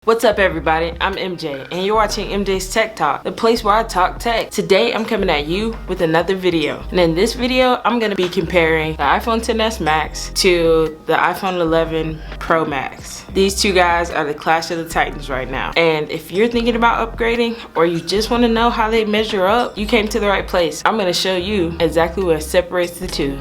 What's up everybody, I'm MJ and you're watching MJ's Tech Talk, the place where I talk tech. Today I'm coming at you with another video. And in this video, I'm going to be comparing the iPhone XS Max to the iPhone 11 Pro Max. These two guys are the clash of the titans right now. And if you're thinking about upgrading or you just want to know how they measure up, you came to the right place. I'm going to show you exactly what separates the two.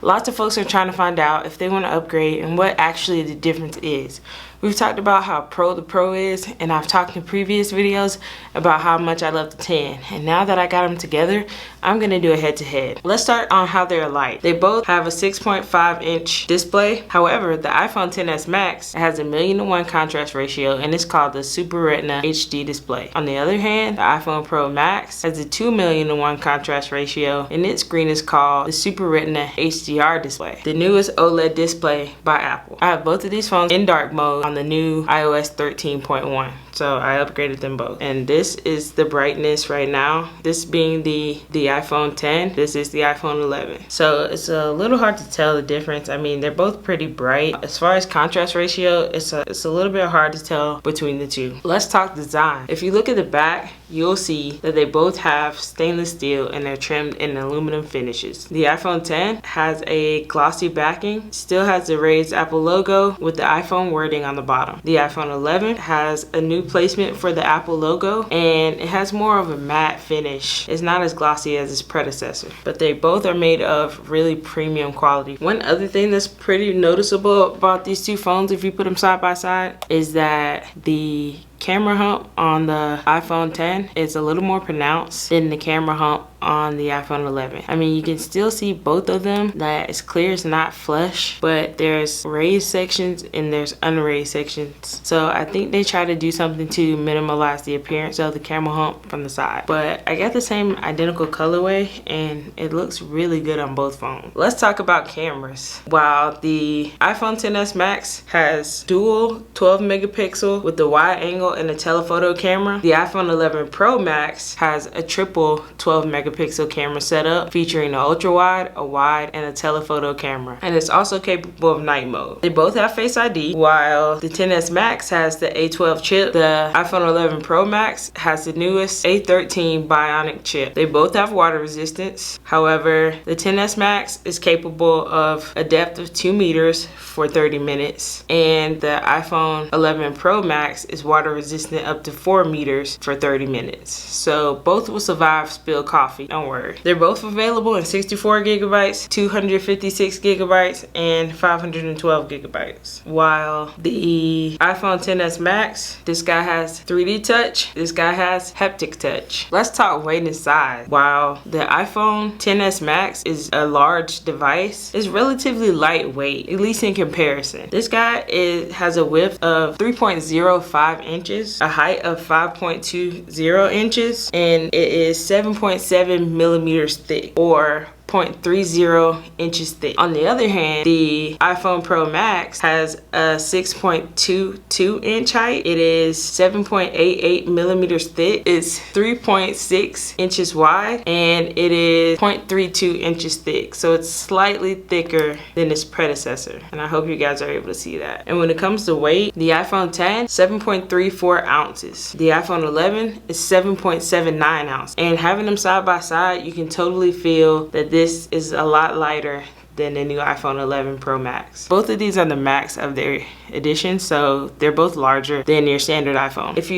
Lots of folks are trying to find out if they want to upgrade and what actually the difference is. We've talked about how pro the Pro is, and I've talked in previous videos about how much I love the 10. And now that I got them together, I'm going to do a head-to-head. Let's start on how they're alike. They both have a 6.5 inch display. However, the iPhone XS Max has a 1:1 contrast ratio and it's called the Super Retina HD display. On the other hand, the iPhone Pro Max has a 2:1 contrast ratio and its screen is called the Super Retina HDR display, the newest OLED display by Apple. I have both of these phones in dark mode on the new iOS 13.1. So I upgraded them both. And this is the brightness right now. This being the iPhone 10, this is the iPhone 11. So it's a little hard to tell the difference. I mean, they're both pretty bright. As far as contrast ratio, it's a little bit hard to tell between the two. Let's talk design. If you look at the back, you'll see that they both have stainless steel and they're trimmed in aluminum finishes. The iPhone 10 has a glossy backing, still has the raised Apple logo with the iPhone wording on the bottom. The iPhone 11 has a new placement for the Apple logo and it has more of a matte finish. It's not as glossy as its predecessor, but they both are made of really premium quality. One other thing that's pretty noticeable about these two phones, if you put them side by side, is that the camera hump on the iPhone 10 is a little more pronounced than the camera hump on the iPhone 11. I mean, you can still see both of them, that it's clear, it's not flush, but there's raised sections and there's unraised sections. So I think they try to do something to minimize the appearance of the camera hump from the side. But I got the same identical colorway and it looks really good on both phones. Let's talk about cameras. While the iPhone XS Max has dual 12 megapixel with the wide angle and a telephoto camera, the iPhone 11 Pro Max has a triple 12 megapixel camera setup featuring an ultra wide, a wide, and a telephoto camera. And it's also capable of night mode. They both have Face ID. While the XS Max has the A12 chip, the iPhone 11 Pro Max has the newest A13 Bionic chip. They both have water resistance. However, the XS Max is capable of a depth of 2 meters for 30 minutes, and the iPhone 11 Pro Max is water resistant up to 4 meters for 30 minutes. So both will survive spilled coffee, don't worry. They're both available in 64 gigabytes, 256 gigabytes, and 512 gigabytes. While the iPhone XS Max, this guy has 3D touch, this guy has haptic touch. Let's talk weight and size. While the iPhone XS Max is a large device, it's relatively lightweight, at least in comparison. This guy has a width of 3.05 inches, a height of 5.20 inches, and it is 7.7 millimeters thick, or 0.30 inches thick. On the other hand, the iPhone Pro Max has a 6.22 inch height. It is 7.88 millimeters thick. It's 3.6 inches wide, and it is 0.32 inches thick. So it's slightly thicker than its predecessor. And I hope you guys are able to see that. And when it comes to weight, the iPhone 10, 7.34 ounces. The iPhone 11 is 7.79 ounces. And having them side by side, you can totally feel that this is a lot lighter than the new iPhone 11 Pro Max. Both of these are the max of their edition, so they're both larger than your standard iPhone. If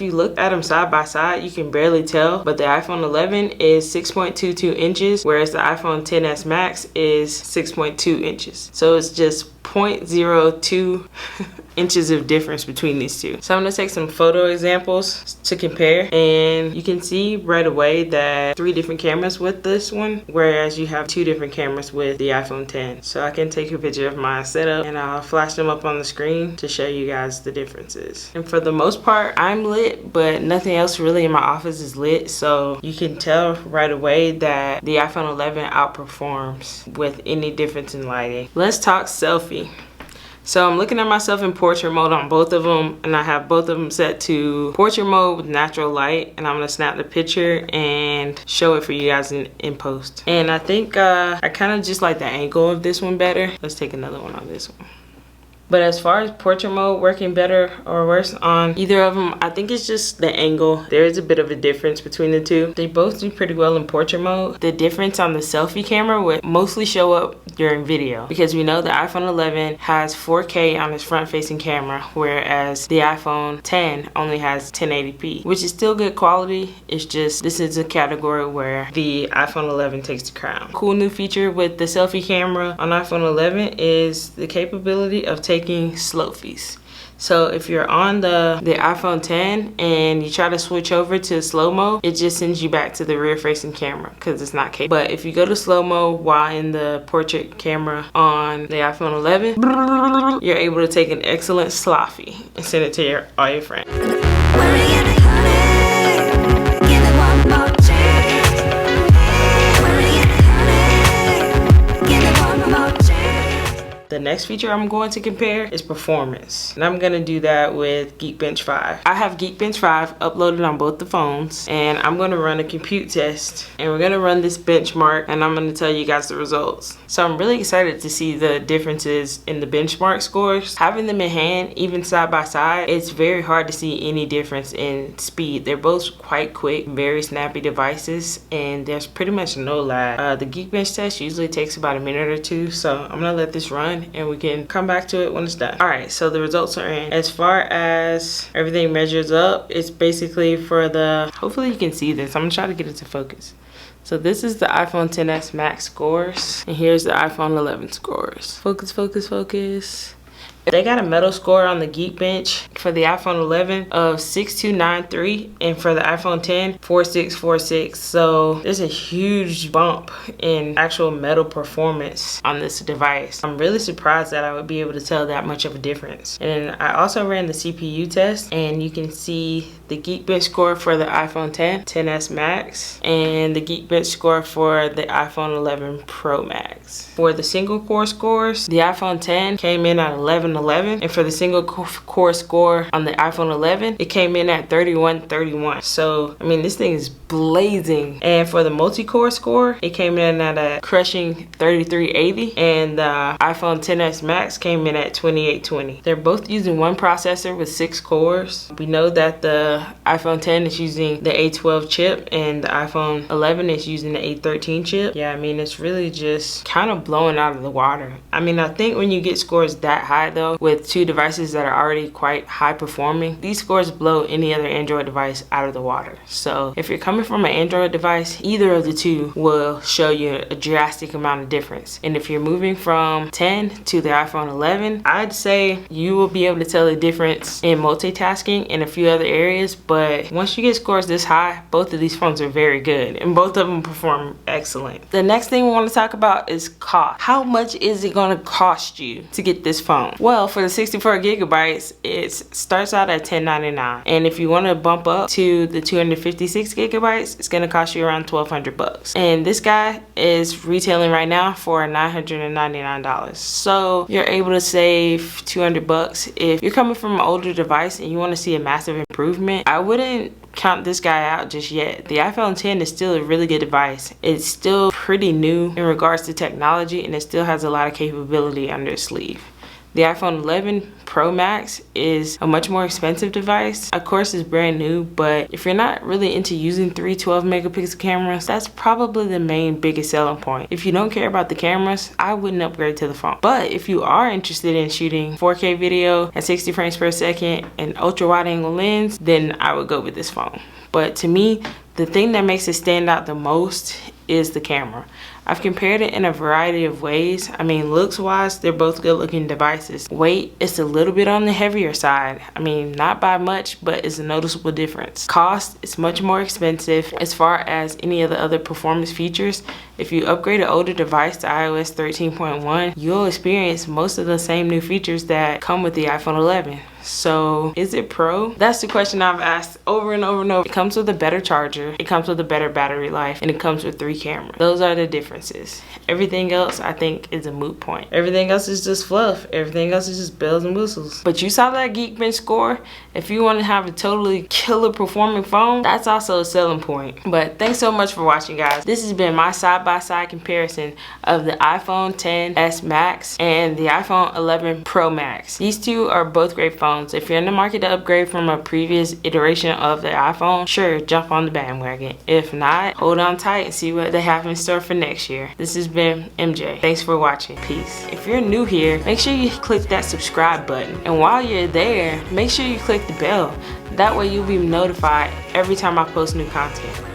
you look at them side by side, you can barely tell, but the iPhone 11 is 6.22 inches, whereas the iPhone XS Max is 6.2 inches. So it's just 0.02 inches of difference between these two. So I'm gonna take some photo examples to compare, and you can see right away that 3 different cameras with this one, whereas you have 2 different cameras with the iPhone 10. So I can take a picture of my setup and I'll flash them up on the screen to show you guys the differences. And for the most part, I'm lit, but nothing else really in my office is lit, so you can tell right away that the iPhone 11 outperforms with any difference in lighting. Let's talk selfie. So I'm looking at myself in portrait mode on both of them, and I have both of them set to portrait mode with natural light, and I'm gonna snap the picture and show it for you guys in post. And I think I kind of just like the angle of this one better. Let's take another one on this one. But as far as portrait mode working better or worse on either of them, I think it's just the angle. There is a bit of a difference between the two. They both do pretty well in portrait mode. The difference on the selfie camera would mostly show up during video, because we know the iPhone 11 has 4K on its front facing camera, whereas the iPhone 10 only has 1080p, which is still good quality. It's just this is a category where the iPhone 11 takes the crown. Cool new feature with the selfie camera on iPhone 11 is the capability of taking slow-fies. So if you're on the iPhone 10 and you try to switch over to slow-mo, it just sends you back to the rear-facing camera because it's not capable. But if you go to slow-mo while in the portrait camera on the iPhone 11, you're able to take an excellent sloppy and send it to all your friends. The next feature I'm going to compare is performance, and I'm going to do that with Geekbench 5. I have Geekbench 5 uploaded on both the phones, and I'm going to run a compute test, and we're going to run this benchmark, and I'm going to tell you guys the results. So I'm really excited to see the differences in the benchmark scores. Having them in hand, even side by side, it's very hard to see any difference in speed. They're both quite quick, very snappy devices, and there's pretty much no lag. The Geekbench test usually takes about a minute or two, so I'm going to let this run and we can come back to it when it's done. Alright, so the results are in. As far as everything measures up, it's basically for the, hopefully you can see this. I'm gonna try to get it to focus. So this is the iPhone XS Max scores, and here's the iPhone 11 scores. Focus, focus, focus. They got a metal score on the Geekbench for the iPhone 11 of 6293, and for the iPhone 10, 4646. So there's a huge bump in actual metal performance on this device. I'm really surprised that I would be able to tell that much of a difference. And I also ran the CPU test, and you can see the Geekbench score for the iPhone 10, XS Max, and the Geekbench score for the iPhone 11 Pro Max. For the single core scores, the iPhone 10 came in at 1111, and for the single core score on the iPhone 11, it came in at 3131. So I mean, this thing is blazing. And for the multi-core score, it came in at a crushing 3380, and the iPhone XS Max came in at 2820. They're both using one processor with 6 cores. We know that the iPhone 10 is using the A12 chip, and the iPhone 11 is using the A13 chip. Yeah, I mean, it's really just kind of blowing out of the water. I mean, I think when you get scores that high though, with two devices that are already quite high performing, these scores blow any other Android device out of the water. So if you're coming from an Android device, either of the two will show you a drastic amount of difference. And if you're moving from 10 to the iPhone 11, I'd say you will be able to tell the difference in multitasking in a few other areas. But once you get scores this high, both of these phones are very good, and both of them perform excellent. The next thing we want to talk about is cost. How much is it going to cost you to get this phone? Well, for the 64 gigabytes, it starts out at $1099, and if you want to bump up to the 256 gigabytes, it's going to cost you around $1,200. And this guy is retailing right now for $999. So you're able to save $200. If you're coming from an older device and you want to see a massive improvement, I wouldn't count this guy out just yet. The iPhone 10 is still a really good device. It's still pretty new in regards to technology, and it still has a lot of capability under its sleeve. The iPhone 11 Pro Max is a much more expensive device. Of course, it's brand new, but if you're not really into using 3 12 megapixel cameras, that's probably the main biggest selling point. If you don't care about the cameras, I wouldn't upgrade to the phone. But if you are interested in shooting 4K video at 60 frames per second and ultra wide angle lens, then I would go with this phone. But to me, the thing that makes it stand out the most is the camera. I've compared it in a variety of ways. I mean, looks wise, they're both good looking devices. Weight, it's a little bit on the heavier side. I mean, not by much, but it's a noticeable difference. Cost, it's much more expensive. As far as any of the other performance features, if you upgrade an older device to iOS 13.1, you'll experience most of the same new features that come with the iPhone 11. So is it pro? That's the question I've asked over and over and over. It comes with a better charger, it comes with a better battery life, and it comes with 3 camera. Those are the differences. Everything else I think is a moot point. Everything else is just fluff. Everything else is just bells and whistles. But you saw that Geekbench score. If you want to have a totally killer performing phone, that's also a selling point. But thanks so much for watching, guys. This has been my side-by-side comparison of the iPhone XS Max and the iPhone 11 Pro Max. These two are both great phones. If you're in the market to upgrade from a previous iteration of the iPhone, sure, jump on the bandwagon. If not, hold on tight and see what they have in store for next year. This has been MJ. Thanks for watching. Peace. If you're new here, make sure you click that subscribe button. And while you're there, make sure you click the bell. That way you'll be notified every time I post new content.